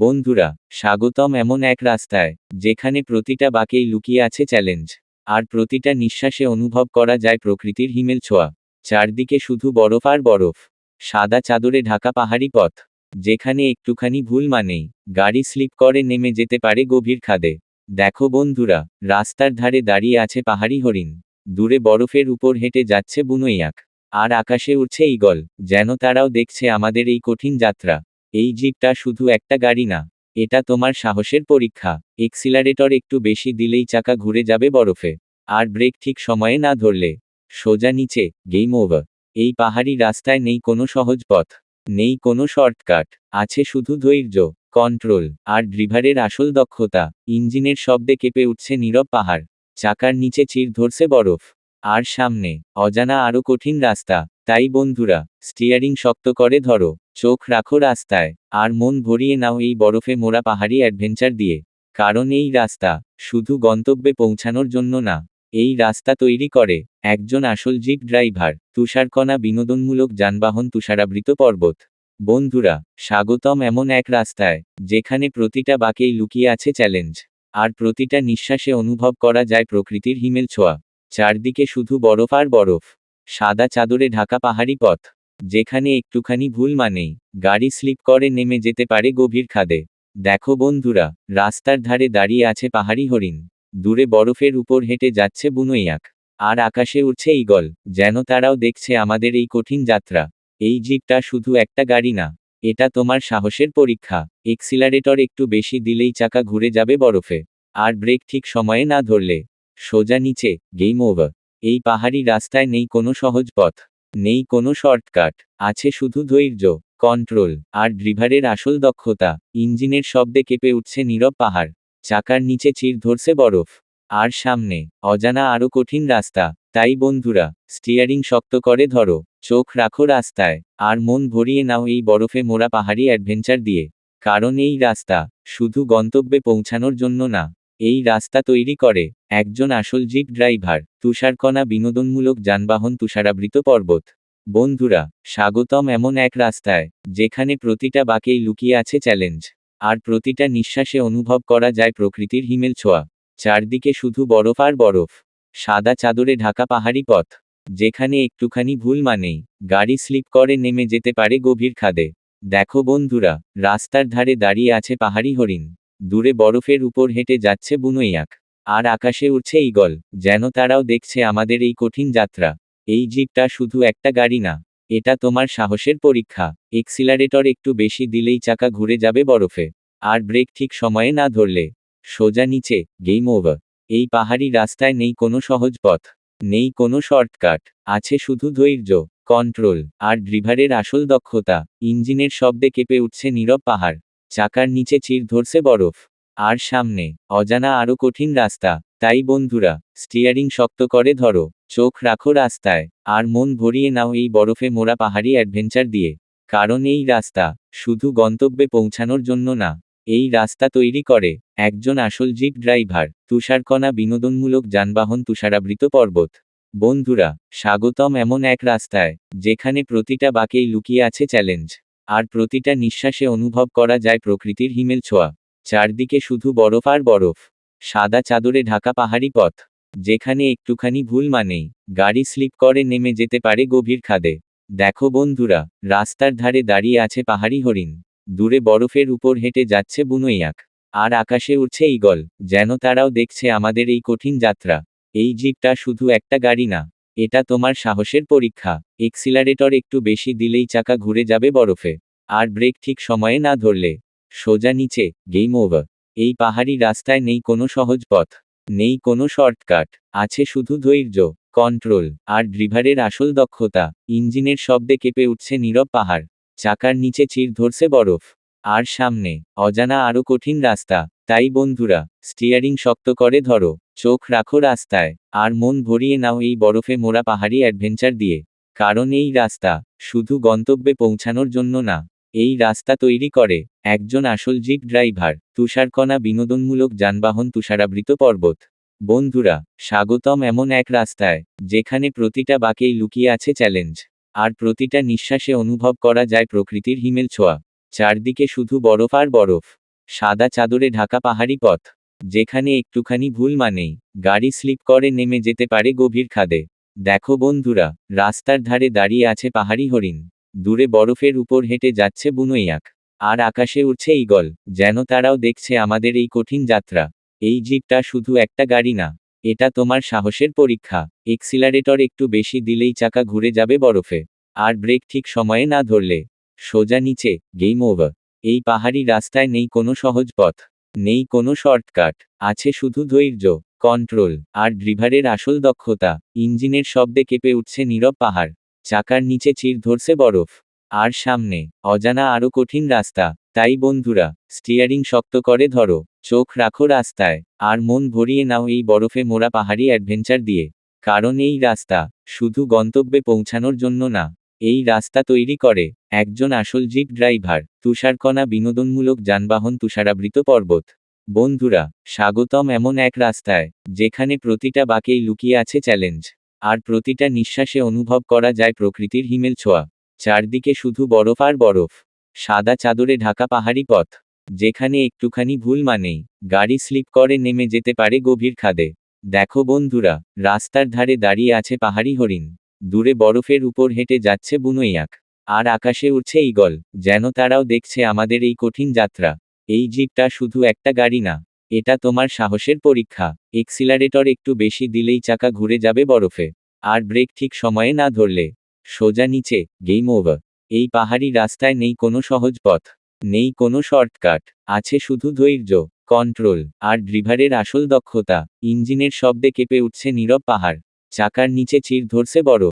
বন্ধুরা, স্বাগতম এমন এক রাস্তায়, যেখানে প্রতিটা বাঁকেই লুকিয়ে আছে চ্যালেঞ্জ। আর প্রতিটা নিঃশ্বাসে অনুভব করা যায় প্রকৃতির হিমেল ছোঁয়া। চারদিকে শুধু বরফ আর বরফ। সাদা চাদরে ঢাকা পাহাড়ি পথ, যেখানে একটুখানি ভুল মানেই গাড়ি স্লিপ করে নেমে যেতে পারে গভীর খাদে। দেখো বন্ধুরা, রাস্তার ধারে দাঁড়িয়ে আছে পাহাড়ি হরিণ। দূরে বরফের উপর হেঁটে যাচ্ছে বুনোইয়াক। আর আকাশে উড়ছে ঈগল, যেন তারাও দেখছে আমাদের এই কঠিন যাত্রা। এই জিপটা শুধু একটা গাড়ি না, এটা তোমার সাহসের পরীক্ষা। এক্সিলারেটর একটু বেশি দিলেই চাকা ঘুরে যাবে বরফে। আর ব্রেক ঠিক সময়ে না ধরলে সোজা নিচে, গেম ওভার। এই পাহাড়ি রাস্তায় নেই কোনো সহজ পথ, নেই কোনো শর্টকাট। আছে শুধু ধৈর্য, কন্ট্রোল আর ড্রিভারের আসল দক্ষতা। ইঞ্জিনের শব্দে কেঁপে উঠছে নীরব পাহাড়, চাকার নিচে চির ধরছে বরফ। আর সামনে অজানা আরো কঠিন রাস্তা। তাই বন্ধুরা, স্টিয়ারিং শক্ত করে ধরো, চোখ রাখো রাস্তায়, আর মন ভরিয়ে নাও এই বরফে মোড়া পাহাড়ি অ্যাডভেঞ্চার দিয়ে। কারণ এই রাস্তা শুধু গন্তব্যে পৌঁছানোর জন্য না, এই রাস্তা তৈরি করে একজন আসল জিপ ড্রাইভার। তুষারকণা বিনোদনমূলক যানবাহন, তুষারাবৃত পর্বত। বন্ধুরা, স্বাগতম এমন এক রাস্তায়, যেখানে প্রতিটা বাঁকেই লুকিয়ে আছে চ্যালেঞ্জ। আর প্রতিটা নিঃশ্বাসে অনুভব করা যায় প্রকৃতির হিমেল ছোঁয়া। চারদিকে শুধু বরফ আর বরফ। সাদা চাদরে ঢাকা পাহাড়ি পথ, যেখানে একটুখানি ভুল মানেই গাড়ি স্লিপ করে নেমে যেতে পারে গভীর খাদে। দেখো বন্ধুরা, রাস্তার ধারে দাঁড়িয়ে আছে পাহাড়ি হরিণ। দূরে বরফের উপর হেঁটে যাচ্ছে বুনোইয়াক। আর আকাশে উড়ছে ঈগল, যেন তারাও দেখছে আমাদের এই কঠিন যাত্রা। এই জিপটা শুধু একটা গাড়ি না, এটা তোমার সাহসের পরীক্ষা। এক্সিলারেটর একটু বেশি দিলেই চাকা ঘুরে যাবে বরফে। আর ব্রেক ঠিক সময়ে না ধরলে সোজা নিচে, গেম ওভার। এই পাহাড়ি রাস্তায় নেই কোনো সহজ পথ, নেই কোনো শর্টকাট। আছে শুধু ধৈর্য, কন্ট্রোল আর ড্রিভারের আসল দক্ষতা। ইঞ্জিনের শব্দে কেঁপে উঠছে নীরব পাহাড়, চাকার নিচে চির ধরছে বরফ। আর সামনে অজানা আরো কঠিন রাস্তা। তাই বন্ধুরা, স্টিয়ারিং শক্ত করে ধরো, চোখ রাখো রাস্তায়, আর মন ভরিয়ে নাও এই বরফে মোড়া পাহাড়ি অ্যাডভেঞ্চার দিয়ে। কারণ এই রাস্তা শুধু গন্তব্যে পৌঁছানোর জন্য না, এই রাস্তা তৈরি করে একজন আসল জিপ ড্রাইভার। তুষারকণা বিনোদনমূলক যানবাহন, তুষারাবৃত পর্বত। বন্ধুরা, স্বাগতম এমন এক রাস্তায়, যেখানে প্রতিটা বাঁকেই লুকিয়ে আছে চ্যালেঞ্জ। আর প্রতিটা নিঃশ্বাসে অনুভব করা যায় প্রকৃতির হিমেল ছোঁয়া। চারদিকে শুধু বরফ আর বরফ। সাদা চাদরে ঢাকা পাহাড়ি পথ, যেখানে একটুখানি ভুল মানেই গাড়ি স্লিপ করে নেমে যেতে পারে গভীর খাদে। দেখো বন্ধুরা, রাস্তার ধারে দাঁড়িয়ে আছে পাহাড়ি হরিণ। দূরে বরফের উপর হেঁটে যাচ্ছে বুনোইয়াক। আর আকাশে উড়ছে ঈগল, যেন তারাও দেখছে আমাদের এই কঠিন যাত্রা। এই জিপটা শুধু একটা গাড়ি না, এটা তোমার সাহসের পরীক্ষা। এক্সিলারেটর একটু বেশি দিলেই চাকা ঘুরে যাবে বরফে। আর ব্রেক ঠিক সময়ে না ধরলে সোজা নিচে, গেম ওভার। এই পাহাড়ি রাস্তায় নেই কোনো সহজ পথ, নেই কোনো শর্টকাট। আছে শুধু ধৈর্য, কন্ট্রোল আর ড্রিভারের আসল দক্ষতা। ইঞ্জিনের শব্দে কেঁপে উঠছে নীরব পাহাড়, চাকার নিচে চির ধরছে বরফ। আর সামনে অজানা আরো কঠিন রাস্তা। তাই বন্ধুরা, স্টিয়ারিং শক্ত করে ধরো, চোখ রাখো রাস্তায়, আর মন ভরিয়ে নাও এই বরফে মোড়া পাহাড়ি অ্যাডভেঞ্চার দিয়ে। কারণ এই রাস্তা শুধু গন্তব্যে পৌঁছানোর জন্য না, এই রাস্তা তৈরি করে একজন আসল জিপ ড্রাইভার। তুষারকণা বিনোদনমূলক যানবাহন, তুষারাবৃত পর্বত। বন্ধুরা, স্বাগতম এমন এক রাস্তায়, যেখানে প্রতিটা বাঁকেই লুকিয়ে আছে চ্যালেঞ্জ। আর প্রতিটা নিঃশ্বাসে অনুভব করা যায় প্রকৃতির হিমেল ছোঁয়া। চারদিকে শুধু বরফ আর বরফ। সাদা চাদরে ঢাকা পাহাড়ি পথ, যেখানে একটুখানি ভুল মানেই গাড়ি স্লিপ করে নেমে যেতে পারে গভীর খাদে। দেখো বন্ধুরা, রাস্তার ধারে দাঁড়িয়ে আছে পাহাড়ি হরিণ। দূরে বরফের উপর হেঁটে যাচ্ছে বুনোইয়াক। আর আকাশে উড়ছে ঈগল, যেন তারাও দেখছে আমাদের এই কঠিন যাত্রা। এই জিপটা শুধু একটা গাড়ি না, এটা তোমার সাহসের পরীক্ষা। এক্সিলারেটর একটু বেশি দিলেই চাকা ঘুরে যাবে বরফে। আর ব্রেক ঠিক সময়ে না ধরলে সোজা নিচে, গেম ওভার। এই পাহাড়ি রাস্তায় নেই কোনো সহজ পথ, নেই কোনো শর্টকাট। আছে শুধু ধৈর্য, কন্ট্রোল আর ড্রিভারের আসল দক্ষতা। ইঞ্জিনের শব্দে কেঁপে উঠছে নীরব পাহাড়, চাকার নিচে চির ধরছে বরফ। আর সামনে অজানা আরো কঠিন রাস্তা। তাই বন্ধুরা, স্টিয়ারিং শক্ত করে ধরো, চোখ রাখো রাস্তায়, আর মন ভরিয়ে নাও এই বরফে মোড়া পাহাড়ি অ্যাডভেঞ্চার দিয়ে। কারণ এই রাস্তা শুধু গন্তব্যে পৌঁছানোর জন্য না, এই রাস্তা তৈরি করে একজন আসল জিপ ড্রাইভার। তুষারকণা বিনোদনমূলক যানবাহন, তুষারাবৃত পর্বত। বন্ধুরা, স্বাগতম এমন এক রাস্তায়, যেখানে প্রতিটা বাঁকেই লুকিয়ে আছে চ্যালেঞ্জ। আর প্রতিটা নিঃশ্বাসে অনুভব করা যায় প্রকৃতির হিমেল ছোঁয়া। চারদিকে শুধু বরফ আর বরফ। সাদা চাদরে ঢাকা পাহাড়ি পথ, যেখানে একটুখানি ভুল মানেই গাড়ি স্লিপ করে নেমে যেতে পারে গভীর খাদে। দেখো বন্ধুরা, রাস্তার ধারে দাঁড়িয়ে আছে পাহাড়ি হরিণ, দূরে বরফের উপর হেঁটে যাচ্ছে বুনোইয়াক, আর আকাশে উড়ছে ঈগল, যেন তারাও দেখছে আমাদের এই কঠিন যাত্রা। এই জিপটা শুধু একটা গাড়ি না, এটা তোমার সাহসের পরীক্ষা। এক্সিলারেটর একটু বেশি দিলেই চাকা ঘুরে যাবে বরফে, আর ব্রেক ঠিক সময়ে না ধরলে সোজা নিচে, গেম ওভার। এই পাহাড়ি রাস্তায় নেই কোনো সহজ পথ, নেই কোনো শর্টকাট, আছে শুধু ধৈর্য, কন্ট্রোল, আর ড্রিভারের আসল দক্ষতা। ইঞ্জিনের শব্দে কেঁপে উঠছে নীরব পাহাড়, চাকার নিচে চির ধরছে বরফ, আর সামনে অজানা আরো কঠিন রাস্তা। তাই বন্ধুরা, স্টিয়ারিং শক্ত করে ধরো, চোখ রাখো রাস্তায়, আর মন ভরিয়ে নাও এই বরফে মোড়া পাহাড়ি অ্যাডভেঞ্চার দিয়ে। কারণ এই রাস্তা শুধু গন্তব্যে পৌঁছানোর জন্য না, এই রাস্তা তৈরি করে একজন আসল জিপ ড্রাইভার। তুষারকণা বিনোদনমূলক যানবাহন, তুষারাবৃত পর্বত। বন্ধুরা, স্বাগতম এমন এক রাস্তায়, যেখানে প্রতিটা বাঁকেই লুকিয়ে আছে চ্যালেঞ্জ, আর প্রতিটা নিঃশ্বাসে অনুভব করা যায় প্রকৃতির হিমেল ছোঁয়া। চারদিকে শুধু বরফ আর বরফ, সাদা চাদরে ঢাকা পাহাড়ি পথ, যেখানে একটুখানি ভুল মানেই গাড়ি স্লিপ করে নেমে যেতে পারে গভীর খাদে। দেখো বন্ধুরা, রাস্তার ধারে দাঁড়িয়ে আছে পাহাড়ি হরিণ, দূরে বরফের উপর হেঁটে যাচ্ছে বুনোইয়াক, আর আকাশে উড়ছে ঈগল, যেন তারাও দেখছে আমাদের এই কঠিন যাত্রা। এই জিপটা শুধু একটা গাড়ি না, এটা তোমার সাহসের পরীক্ষা। এক্সিলারেটর একটু বেশি দিলেই চাকা ঘুরে যাবে বরফে, আর ব্রেক ঠিক সময়ে না ধরলে সোজা নিচে, গেম ওভার। এই পাহাড়ি রাস্তায় নেই কোনো সহজ পথ, নেই কোনো শর্টকাট, আছে শুধু ধৈর্য, কন্ট্রোল, আর ড্রিভারের আসল দক্ষতা। ইঞ্জিনের শব্দে কেঁপে উঠছে নীরব পাহাড়, চাকার নিচে চির ধরছে বরফ।